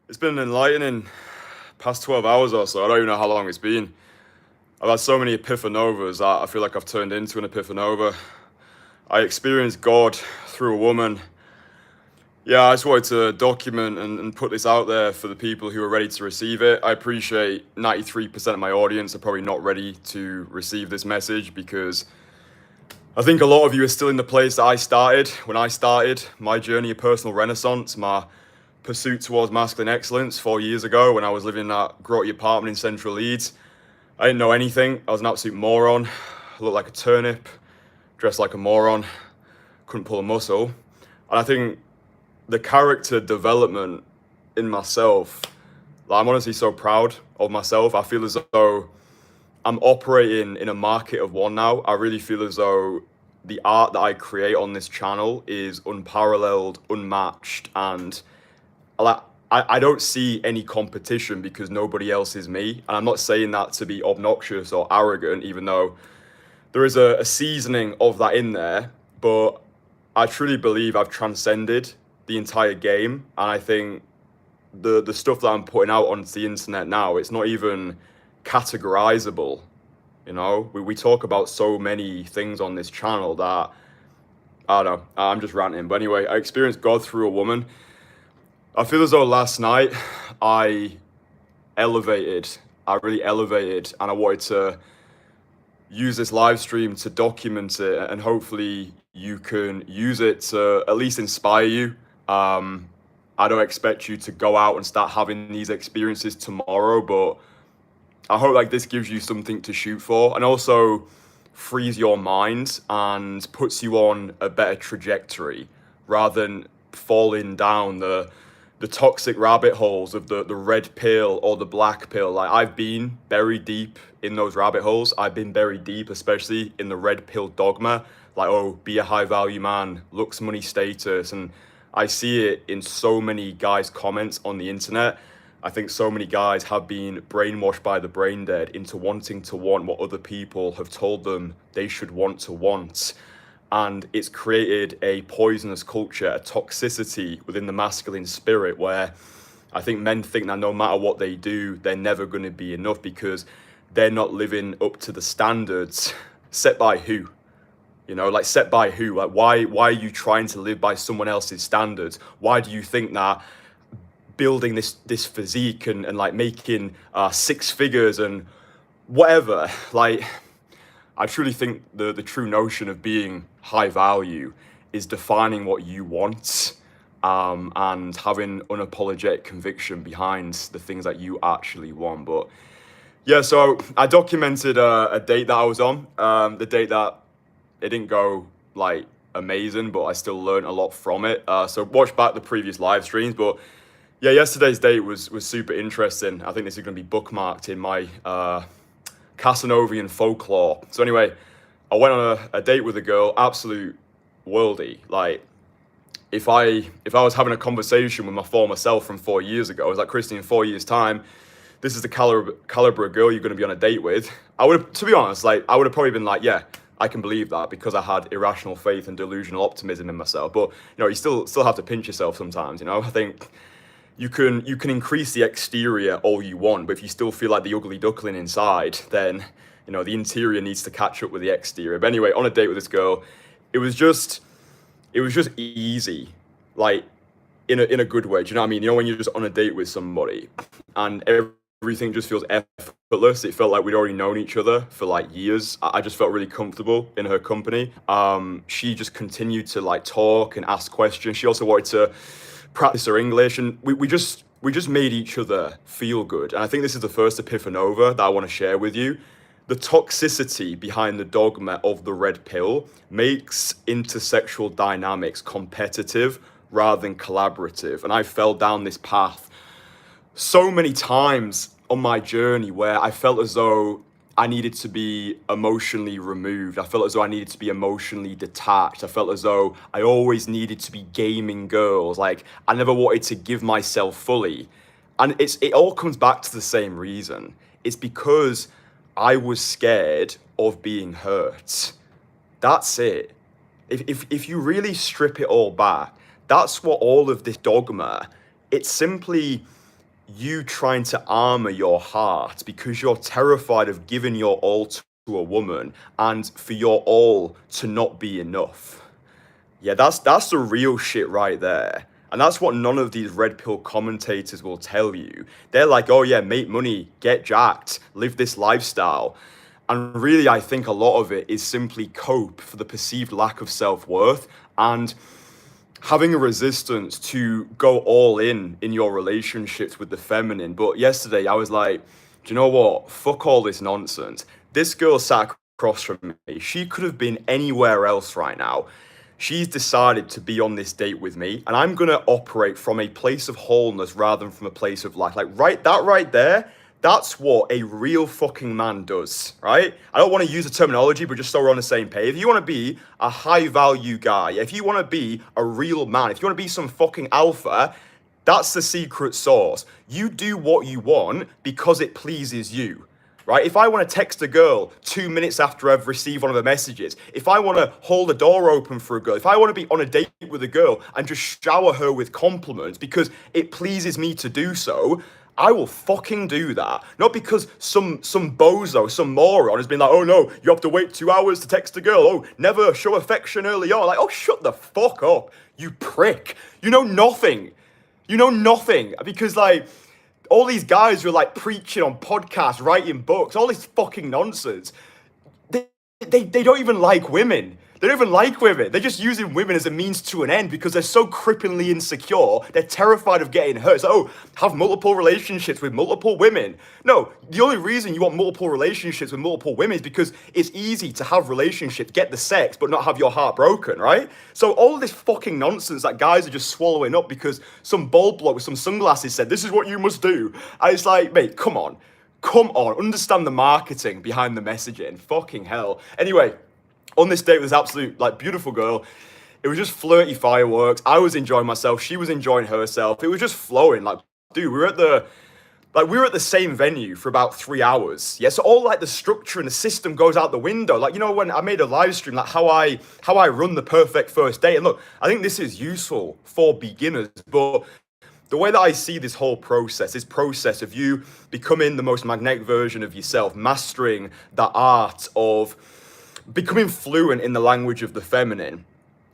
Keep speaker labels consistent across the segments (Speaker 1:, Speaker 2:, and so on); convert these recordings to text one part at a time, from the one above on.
Speaker 1: It's been an enlightening past 12 hours or so. I don't even know how long it's been. I've had so many epiphanovas that I feel like I've turned into an epiphanova. I experienced God through a woman. Yeah, I just wanted to document and put this out there for the people who are ready to receive it. I appreciate 93% of my audience are probably not ready to receive this message because I think a lot of you are still in the place that I started when I started my journey of personal renaissance, my pursuit towards masculine excellence 4 years ago when I was living in that grotty apartment in central Leeds. I didn't know anything. I was an absolute moron. I looked like a turnip, dressed like a moron, couldn't pull a muscle. And I think the character development in myself, like, I'm honestly so proud of myself. I feel as though I'm operating in a market of one now. I really feel as though the art that I create on this channel is unparalleled, unmatched, and like I don't see any competition because nobody else is me. And I'm not saying that to be obnoxious or arrogant, even though there is a seasoning of that in there. But I truly believe I've transcended the entire game. And I think the stuff that I'm putting out onto the internet now, it's not even categorizable. You know, we talk about so many things on this channel that I don't know, I'm just ranting. But anyway, I experienced God through a woman. I feel as though last night I elevated, I really elevated, and I wanted to use this live stream to document it, and hopefully you can use it to at least inspire you. I don't expect you to go out and start having these experiences tomorrow, but I hope like this gives you something to shoot for, and also frees your mind and puts you on a better trajectory rather than falling down the toxic rabbit holes of the red pill or the black pill. Like, I've been buried deep in those rabbit holes. I've been buried deep, especially in the red pill dogma. Like, oh, be a high value man, looks, money, status. And I see it in so many guys' comments on the internet. I think so many guys have been brainwashed by the brain dead into wanting to want what other people have told them they should want to want. And it's created a poisonous culture, a toxicity within the masculine spirit where I think men think that no matter what they do, they're never going to be enough because they're not living up to the standards set by who? You know, like, set by who? Like, why are you trying to live by someone else's standards? Why do you think that building this physique and like making six figures and whatever, like, I truly think the true notion of being high value is defining what you want, and having unapologetic conviction behind the things that you actually want. But yeah, so I documented a date that I was on, the date that it didn't go like amazing, but I still learned a lot from it. So watch back the previous live streams. But yeah, yesterday's date was super interesting. I think this is going to be bookmarked in my Casanovian folklore. So anyway, I went on a date with a girl, absolute worldie. Like, if I was having a conversation with my former self from 4 years ago, I was like, Kristian, in 4 years' time, this is the caliber of girl you're going to be on a date with. I would have, to be honest, like, I would have probably been like, yeah, I can believe that, because I had irrational faith and delusional optimism in myself. But you know, you still have to pinch yourself sometimes. You know, I think you can increase the exterior all you want, but if you still feel like the ugly duckling inside, then you know the interior needs to catch up with the exterior. But anyway, on a date with this girl, it was just easy, like, in a good way. Do you know what I mean? You know, when you're just on a date with somebody and everything just feels effortless. It felt like we'd already known each other for like years. I just felt really comfortable in her company. She just continued to like talk and ask questions. She also wanted to practice her English, and we just made each other feel good. And I think this is the first epiphanova that I want to share with you. The toxicity behind the dogma of the red pill makes intersexual dynamics competitive rather than collaborative. And I fell down this path so many times on my journey where I felt as though I needed to be emotionally removed. I felt as though I needed to be emotionally detached. I felt as though I always needed to be gaming girls. Like, I never wanted to give myself fully. And it all comes back to the same reason. It's because I was scared of being hurt. That's it. If you really strip it all back, That's what all of this dogma, it's simply you trying to armor your heart because you're terrified of giving your all to a woman and for your all to not be enough. Yeah, that's the real shit right there. And that's what none of these red pill commentators will tell you. They're like, oh yeah, make money, get jacked, live this lifestyle. And really, I think a lot of it is simply cope for the perceived lack of self-worth and having a resistance to go all in your relationships with the feminine. But yesterday I was like, do you know what? Fuck all this nonsense. This girl sat across from me. She could have been anywhere else right now. She's decided to be on this date with me, and I'm gonna operate from a place of wholeness rather than from a place of lack. Like right there, that's what a real fucking man does, right? I don't want to use the terminology, but just so we're on the same page. If you want to be a high value guy, if you want to be a real man, if you want to be some fucking alpha, that's the secret sauce. You do what you want because it pleases you. Right? If I want to text a girl 2 minutes after I've received one of her messages, if I want to hold a door open for a girl, if I want to be on a date with a girl and just shower her with compliments because it pleases me to do so, I will fucking do that. Not because some bozo, some moron has been like, oh no, you have to wait 2 hours to text a girl. Oh, never show affection early on. Like, oh, shut the fuck up, you prick. You know nothing. You know nothing. Because like, all these guys who are like preaching on podcasts, writing books, all this fucking nonsense. They don't even like women. They don't even like women. They're just using women as a means to an end because they're so cripplingly insecure. They're terrified of getting hurt. So, oh, have multiple relationships with multiple women. No, the only reason you want multiple relationships with multiple women is because it's easy to have relationships, get the sex, but not have your heart broken, right? So all this fucking nonsense that guys are just swallowing up because some bald bloke with some sunglasses said, this is what you must do. And it's like, mate, come on. Come on, understand the marketing behind the messaging. Fucking hell. Anyway, on this date with this absolute, like, beautiful girl, it was just flirty fireworks. I was enjoying myself. She was enjoying herself. It was just flowing. Like, dude, we were at the same venue for about 3 hours. Yeah, so all like the structure and the system goes out the window. Like, you know, when I made a live stream, like how I run the perfect first date. And look, I think this is useful for beginners, but the way that I see this whole process, this process of you becoming the most magnetic version of yourself, mastering the art of becoming fluent in the language of the feminine,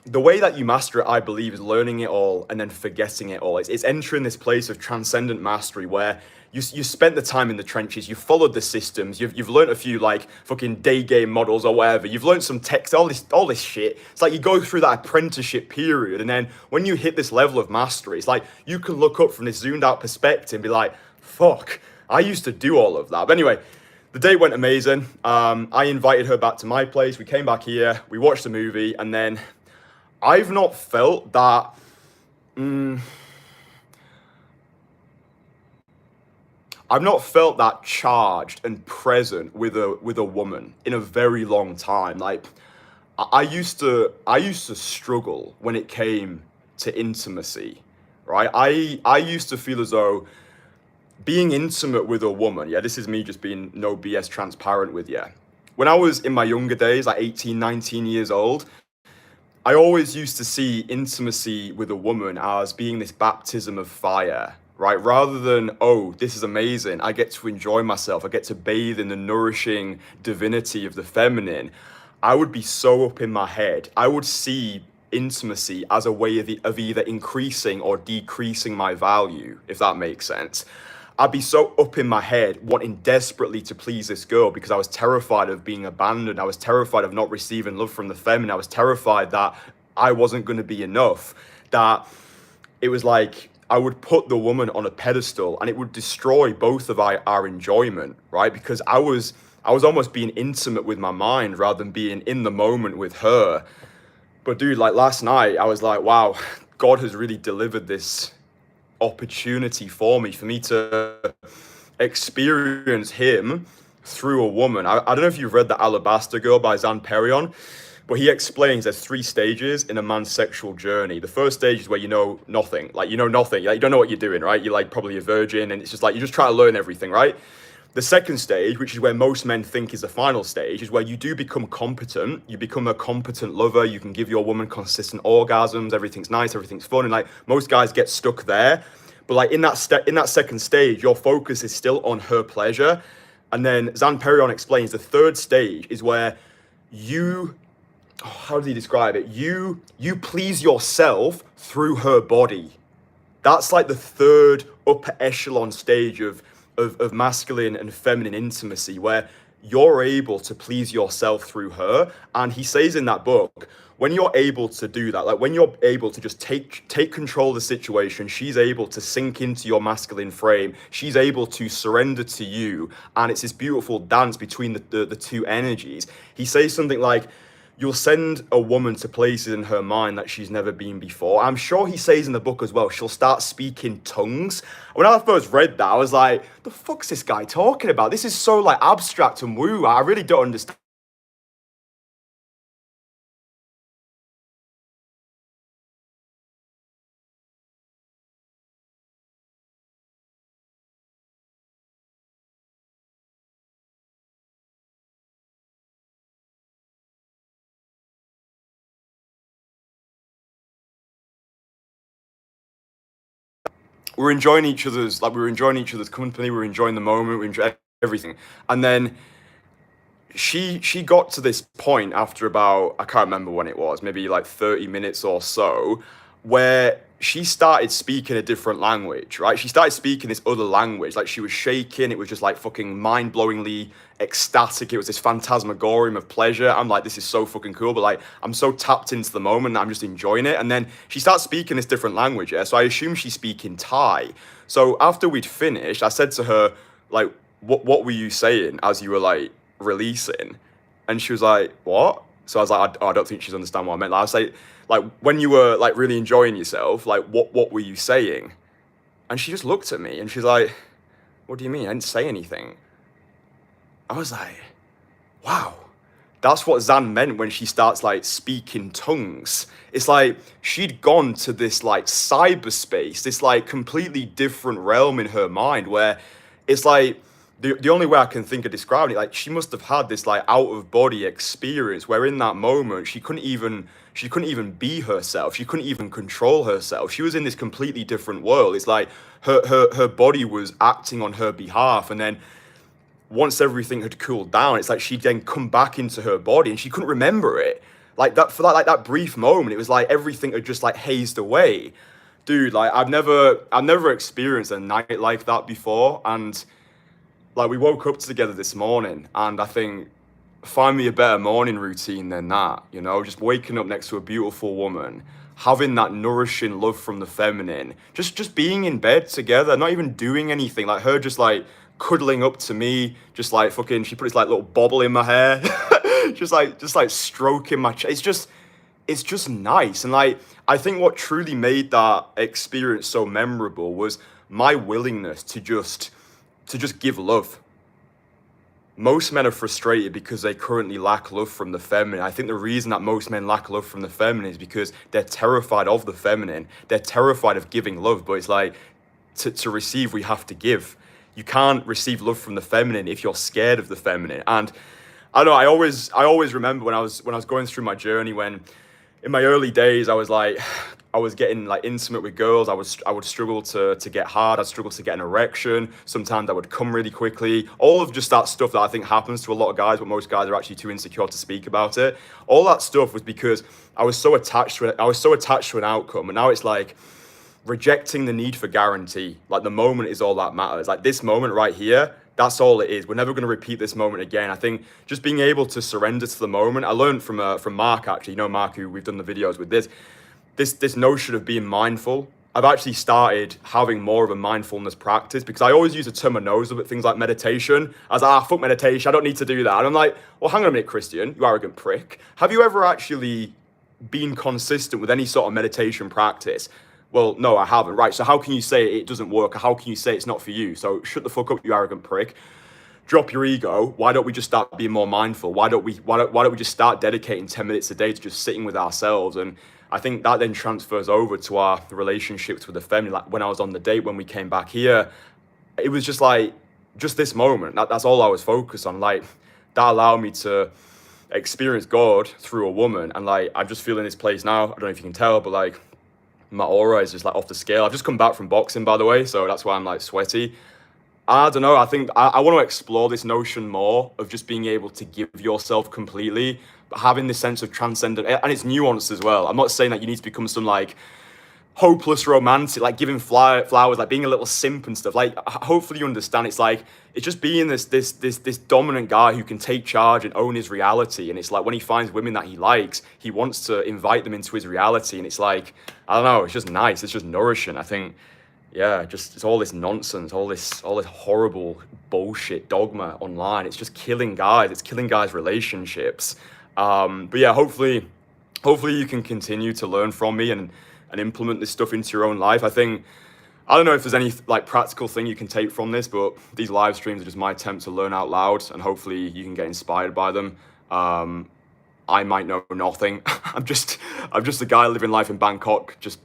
Speaker 1: the way that you master it, I believe, is learning it all and then forgetting it all. It's entering this place of transcendent mastery where you spent the time in the trenches, you followed the systems, you've learned a few like fucking day game models or whatever, you've learned some text, all this shit. It's like you go through that apprenticeship period, and then when you hit this level of mastery, it's like you can look up from this zoomed out perspective and be like, fuck, I used to do all of that. But anyway, the date went amazing. I invited her back to my place. We came back here, we watched the movie, and then I've not felt that. I've not felt that charged and present with a woman in a very long time. Like, I used to struggle when it came to intimacy, right? I used to feel as though being intimate with a woman, yeah, this is me just being no BS transparent with you. When I was in my younger days, like 18, 19 years old, I always used to see intimacy with a woman as being this baptism of fire, right? Rather than, oh, this is amazing, I get to enjoy myself, I get to bathe in the nourishing divinity of the feminine, I would be so up in my head. I would see intimacy as a way of either increasing or decreasing my value, if that makes sense. I'd be so up in my head wanting desperately to please this girl because I was terrified of being abandoned. I was terrified of not receiving love from the feminine. I was terrified that I wasn't going to be enough, that it was like I would put the woman on a pedestal and it would destroy both of our enjoyment, right? Because I was almost being intimate with my mind rather than being in the moment with her. But dude, like last night, I was like, wow, God has really delivered this opportunity for me to experience him through a woman. I don't know if you've read The Alabaster Girl by Zan Perion, but he explains there's 3 stages in a man's sexual journey. The first stage is where you know nothing, like you know nothing, like you don't know what you're doing, right? You're like probably a virgin and it's just like you just try to learn everything, right? The second stage, which is where most men think is the final stage, is where you do become competent. You become a competent lover. You can give your woman consistent orgasms. Everything's nice. Everything's fun. And like most guys get stuck there. But like in that second stage, your focus is still on her pleasure. And then Zan Perrion explains the third stage is where you, how does he describe it? You please yourself through her body. That's like the third upper echelon stage of masculine and feminine intimacy, where you're able to please yourself through her. And he says in that book, when you're able to do that, like when you're able to just take control of the situation, she's able to sink into your masculine frame, she's able to surrender to you, and it's this beautiful dance between the two energies. He says something like, you'll send a woman to places in her mind that she's never been before. I'm sure he says in the book as well, she'll start speaking tongues. When I first read that, I was like, the fuck's this guy talking about? This is so like abstract and woo. I really don't understand. We're enjoying each other's company, we're enjoying the moment, we enjoy everything. And then she got to this point after about, I can't remember when it was, maybe like 30 minutes or so, where she started speaking a different language, right? She started speaking this other language, like she was shaking, it was just like fucking mind-blowingly ecstatic, it was this phantasmagorium of pleasure. I'm like, this is so fucking cool, but like, I'm so tapped into the moment, I'm just enjoying it. And then she starts speaking this different language, yeah? So I assume she's speaking Thai. So after we'd finished, I said to her, like, what were you saying as you were like releasing? And she was like, what? So I was like, I don't think she's understand what I meant. Like, I was like when you were like really enjoying yourself, like what were you saying? And she just looked at me and she's like, what do you mean? I didn't say anything. I was like, wow, that's what Zan meant when she starts like speaking tongues. It's like she'd gone to this like cyberspace, this like completely different realm in her mind where it's like the only way I can think of describing it, like she must have had this like out of body experience where in that moment she couldn't even be herself. She couldn't even control herself. She was in this completely different world. It's like her body was acting on her behalf. And then once everything had cooled down, it's like she'd then come back into her body and she couldn't remember it. Like that for that brief moment, it was like everything had just like hazed away. Dude, like I've never experienced a night like that before. And like we woke up together this morning and I think find me a better morning routine than that, you know, just waking up next to a beautiful woman, having that nourishing love from the feminine, just being in bed together, not even doing anything, like her just like cuddling up to me, just like fucking, she put this like little bobble in my hair, just like stroking my chest. It's just nice. And like I think what truly made that experience so memorable was my willingness to just give love. Most men are frustrated because they currently lack love from the feminine. I think the reason that most men lack love from the feminine is because they're terrified of the feminine. They're terrified of giving love, but it's like to receive, we have to give. You can't receive love from the feminine if you're scared of the feminine. And I don't know, I always remember when I was going through my journey, when in my early days, I was getting like intimate with girls. I would struggle to get hard. I'd struggle to get an erection. Sometimes I would come really quickly. All of just that stuff that I think happens to a lot of guys, but most guys are actually too insecure to speak about it. All that stuff was because I was so attached to it. I was so attached to an outcome, and now it's like rejecting the need for guarantee. Like the moment is all that matters. Like this moment right here, that's all it is. We're never going to repeat this moment again. I think just being able to surrender to the moment. I learned from Mark, actually, you know, Mark, who we've done the videos with, this notion of being mindful. I've actually started having more of a mindfulness practice because I always use a term of nose about things like meditation. I was like, fuck meditation, I don't need to do that. And I'm like, well, hang on a minute, Kristian, you arrogant prick. Have you ever actually been consistent with any sort of meditation practice? Well, no, I haven't. Right, so how can you say it doesn't work? Or how can you say it's not for you? So shut the fuck up, you arrogant prick. Drop your ego. Why don't we just start being more mindful? Why don't we just start dedicating 10 minutes a day to just sitting with ourselves? And I think that then transfers over to our relationships with the family. Like when I was on the date, when we came back here, it was just like just this moment. That's all I was focused on. Like, that allowed me to experience God through a woman. And like, I just feel in this place now. I don't know if you can tell, but like, my aura is just like off the scale. I've just come back from boxing, by the way, so that's why I'm like sweaty. I don't know. I think I want to explore this notion more of just being able to give yourself completely, but having this sense of transcendent, and it's nuanced as well. I'm not saying that you need to become some like hopeless romantic, like giving flowers, like being a little simp and stuff. Like, hopefully you understand. It's like, it's just being this dominant guy who can take charge and own his reality. And it's like, when he finds women that he likes, he wants to invite them into his reality. And it's like, I don't know, it's just nice. It's just nourishing. I think, yeah, just it's all this nonsense, all this horrible bullshit dogma online. It's just killing guys. It's killing guys' relationships. But yeah, hopefully you can continue to learn from me and implement this stuff into your own life. I think, I don't know if there's any like practical thing you can take from this, but these live streams are just my attempt to learn out loud, and hopefully you can get inspired by them. I might know nothing. I'm just a guy living life in Bangkok, just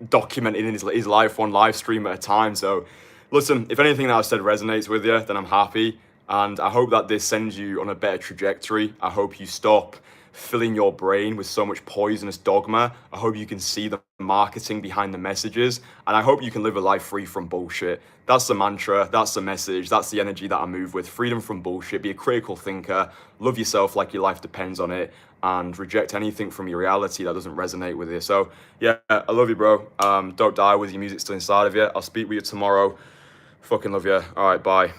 Speaker 1: documenting his life one live stream at a time. So listen, if anything that I've said resonates with you, then I'm happy. And I hope that this sends you on a better trajectory. I hope you stop filling your brain with so much poisonous dogma. I hope you can see the marketing behind the messages. And I hope you can live a life free from bullshit. That's the mantra, that's the message, that's the energy that I move with. Freedom from bullshit, be a critical thinker, love yourself like your life depends on it, and reject anything from your reality that doesn't resonate with you. So yeah, I love you, bro. Don't die with your music still inside of you. I'll speak with you tomorrow. Fucking love you. All right, bye.